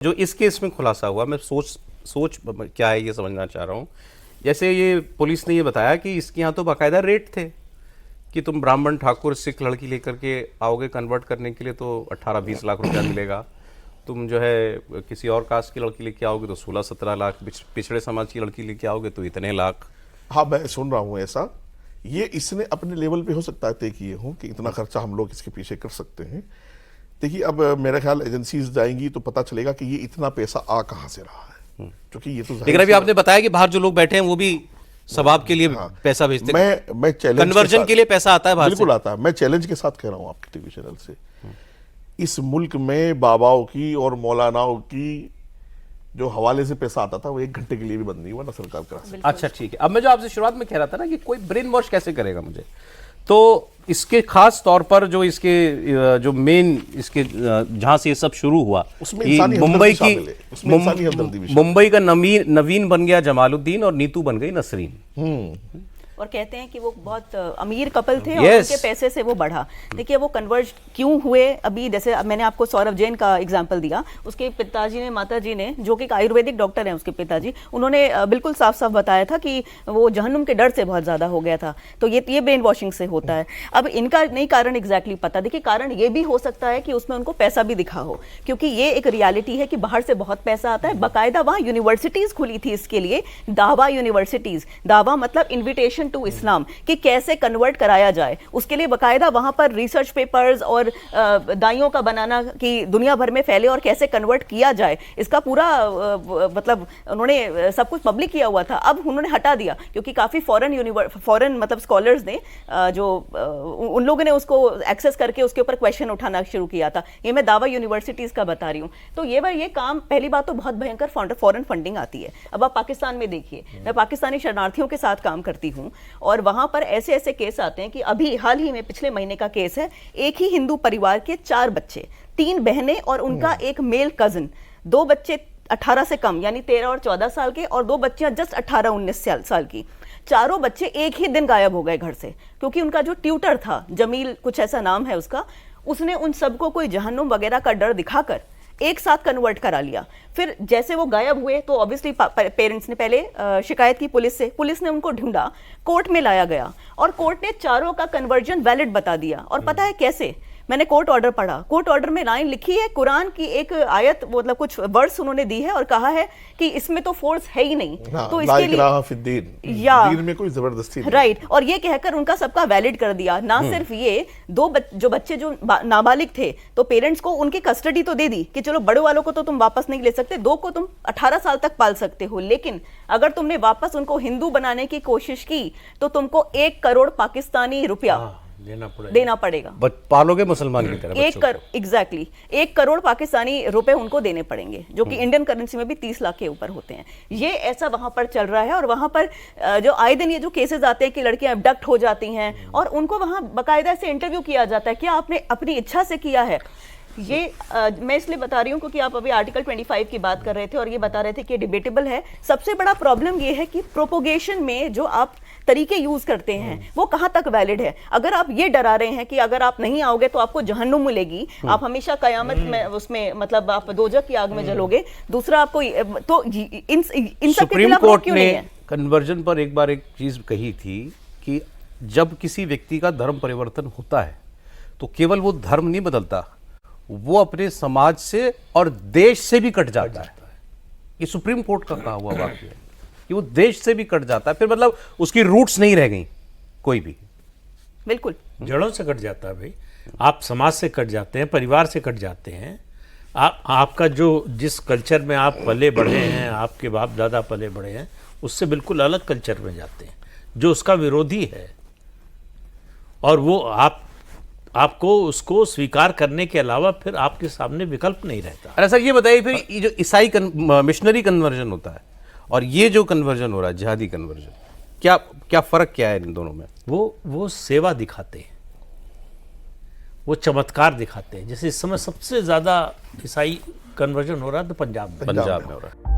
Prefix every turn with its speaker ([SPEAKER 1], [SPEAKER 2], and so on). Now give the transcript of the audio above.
[SPEAKER 1] जो इस केस में खुलासा हुआ, मैं सोच क्या है ये समझना चाह रहा हूँ। जैसे ये पुलिस ने ये बताया कि इसके यहाँ तो बाकायदा रेट थे कि तुम ब्राह्मण ठाकुर सिख लड़की लेकर के आओगे कन्वर्ट करने के लिए तो 18-20 लाख रुपया मिलेगा, तुम जो है किसी और कास्ट की लड़की लेके आओगे तो 16-17 लाख, पिछड़े समाज की लड़की लेके आओगे तो इतने लाख।
[SPEAKER 2] हाँ, मैं सुन रहा हूँ ऐसा। ये इसने अपने लेवल पे हो सकता है तय किए हों कि इतना खर्चा हम लोग इसके पीछे कर सकते हैं। देखिए, अब मेरा ख्याल एजेंसीज जाएंगी तो पता चलेगा कि ये इतना पैसा आ कहाँ से रहा है, क्योंकि ये तो
[SPEAKER 1] लेकिन अभी आपने बताया कि बाहर जो लोग बैठे हैं वो भी सवाब के लिए पैसा भेजते हैं।
[SPEAKER 2] मैं चैलेंज
[SPEAKER 1] कन्वर्जन के लिए पैसा आता है बाहर से।
[SPEAKER 2] बिल्कुल आता है। मैं चैलेंज के साथ कह रहा हूँ आपके टीवी चैनल से, इस मुल्क में बाबाओं की और मौलानाओं की जो हवाले से पैसा आता था वो 1 घंटे के लिए भी बंद नहीं हुआ ना सरकार करा सकती।
[SPEAKER 1] अच्छा, ठीक है। अब मैं जो आपसे शुरुआत में कह रहा था ना कि कोई ब्रेन वॉश कैसे करेगा मुझे, तो इसके खास तौर पर जो इसके जो मेन इसके जहां से ये सब शुरू हुआ, मुंबई का नवीन बन गया जमालुद्दीन और नीतू बन गई नसरीन।
[SPEAKER 3] और कहते हैं कि वो बहुत अमीर कपल थे और उनके पैसे से वो बढ़ा। देखिए, वो कन्वर्ज क्यों हुए, अभी जैसे मैंने आपको सौरभ जैन का एग्जांपल दिया, उसके पिताजी ने, माताजी ने, जो कि एक आयुर्वेदिक डॉक्टर हैं उसके पिताजी, उन्होंने बिल्कुल साफ साफ बताया था कि वो जहन्नुम के डर से बहुत ज़्यादा हो गया था। तो ये ब्रेन वॉशिंग से होता है। अब इनका नहीं कारण एग्जैक्टली पता। देखिए, कारण ये भी हो सकता है कि उसमें उनको पैसा भी दिखा हो, क्योंकि ये एक रियलिटी है कि बाहर से बहुत पैसा आता है। बाकायदा वहाँ यूनिवर्सिटीज़ खुली थी इसके लिए, दावा यूनिवर्सिटीज़। दावा मतलब इन्विटेशन टू इस्लाम, कि कैसे कन्वर्ट कराया जाए। उसके लिए बकायदा वहां पर रिसर्च पेपर्स और दाइयों का बनाना कि दुनिया भर में फैले और कैसे कन्वर्ट किया जाए, इसका पूरा मतलब उन्होंने सब कुछ पब्लिक किया हुआ था। अब उन्होंने हटा दिया क्योंकि काफ़ी फॉरेन मतलब स्कॉलर्स ने जो उन लोगों ने उसको एक्सेस करके उसके ऊपर क्वेश्चन उठाना शुरू किया था। ये मैं दावा यूनिवर्सिटीज़ का बता रही हूँ। तो ये काम, पहली बात तो बहुत भयंकर फॉरेन फंडिंग आती है। अब आप पाकिस्तान में देखिए, मैं पाकिस्तानी शरणार्थियों के साथ काम करती हूँ और वहां पर ऐसे ऐसे केस आते हैं कि अभी हाल ही में पिछले महीने का केस है, एक ही हिंदू परिवार के 4 बच्चे, 3 बहनें और उनका एक मेल कजन, 2 बच्चे 18 से कम यानी 13 और 14 साल के और 2 बच्चियां जस्ट 18-19 साल की। चारों बच्चे एक ही दिन गायब हो गए घर से, क्योंकि उनका जो ट्यूटर था, जमील कुछ ऐसा नाम है उसका, उसने उन सबको कोई जहन्नुम वगैरह का डर दिखाकर एक साथ कन्वर्ट करा लिया। फिर जैसे वो गायब हुए तो ऑब्वियसली पेरेंट्स ने पहले शिकायत की पुलिस से, पुलिस ने उनको ढूंढा, कोर्ट में लाया गया और कोर्ट ने चारों का कन्वर्जन वैलिड बता दिया। और पता है कैसे? मैंने कोर्ट ऑर्डर पढ़ा, कोर्ट ऑर्डर में लाइन लिखी है, कुरान की एक आयत, मतलब कुछ वर्ड्स उन्होंने दी है और कहा है कि इसमें तो फोर्स है ही नहीं, तो इसके लिए
[SPEAKER 2] दीन में कोई जबरदस्ती नहीं।
[SPEAKER 3] राइट। और ये कहकर उनका सबका वैलिड कर दिया। ना सिर्फ ये, 2 जो बच्चे जो नाबालिग थे, तो पेरेंट्स को उनकी कस्टडी तो दे दी कि चलो बड़े वालों को तो तुम वापस नहीं ले सकते, 2 को तुम 18 साल तक पाल सकते हो, लेकिन अगर तुमने वापस उनको हिंदू बनाने की कोशिश की तो तुमको 1 करोड़ पाकिस्तानी रुपया देना पड़ेगा।
[SPEAKER 1] पालोगे मुसलमान की तरह।
[SPEAKER 3] एग्जैक्टली 1 करोड़ पाकिस्तानी रुपए उनको देने पड़ेंगे, जो कि इंडियन करेंसी में भी 30 लाख के ऊपर होते हैं। ये ऐसा वहां पर चल रहा है। और वहां पर जो आए दिन ये जो केसेस आते हैं कि लड़कियां अबडक्ट हो जाती हैं और उनको वहां बाकायदा से इंटरव्यू किया जाता है, क्या आपने अपनी इच्छा से किया है। ये मैं इसलिए बता रही हूँ क्योंकि आप अभी आर्टिकल 25 की बात कर रहे थे और ये बता रहे थे कि डिबेटेबल है। सबसे बड़ा प्रॉब्लम ये है कि प्रोपोगेशन में जो आप तरीके यूज करते हैं वो कहां तक वैलिड है। अगर आप ये डरा रहे हैं कि अगर आप नहीं आओगे तो आपको जहन्नुम मिलेगी, आप हमेशा कयामत में उसमें मतलब आप दोजख की आग में जलोगे, दूसरा आपको तो इन सब के खिलाफ रोक क्यों नहीं है?
[SPEAKER 1] कन्वर्जन पर एक बार एक चीज कही थी कि जब किसी व्यक्ति का धर्म परिवर्तन होता है तो केवल वो धर्म नहीं बदलता, वो अपने समाज से और देश से भी कट जाता है। ये सुप्रीम कोर्ट का कहा हुआ वाक्य है कि वो देश से भी कट जाता है। फिर मतलब उसकी रूट्स नहीं रह गई कोई भी,
[SPEAKER 3] बिल्कुल
[SPEAKER 4] जड़ों से कट जाता है भाई। आप समाज से कट जाते हैं, परिवार से कट जाते हैं। आपका जो जिस कल्चर में आप पले बढ़े हैं, आपके बाप दादा पले बढ़े हैं, उससे बिल्कुल अलग कल्चर में जाते हैं जो उसका विरोधी है, और वो आपको उसको स्वीकार करने के अलावा फिर आपके सामने विकल्प नहीं रहता।
[SPEAKER 1] अरे सर, ये बताइए फिर ये जो ईसाई मिशनरी कन्वर्जन होता है और ये जो कन्वर्जन हो रहा है जिहादी कन्वर्जन, क्या फर्क क्या है इन दोनों में?
[SPEAKER 4] वो सेवा दिखाते हैं, वो चमत्कार दिखाते हैं। जैसे इस समय सबसे ज्यादा ईसाई कन्वर्जन हो रहा है तो पंजाब में
[SPEAKER 1] हो रहा है।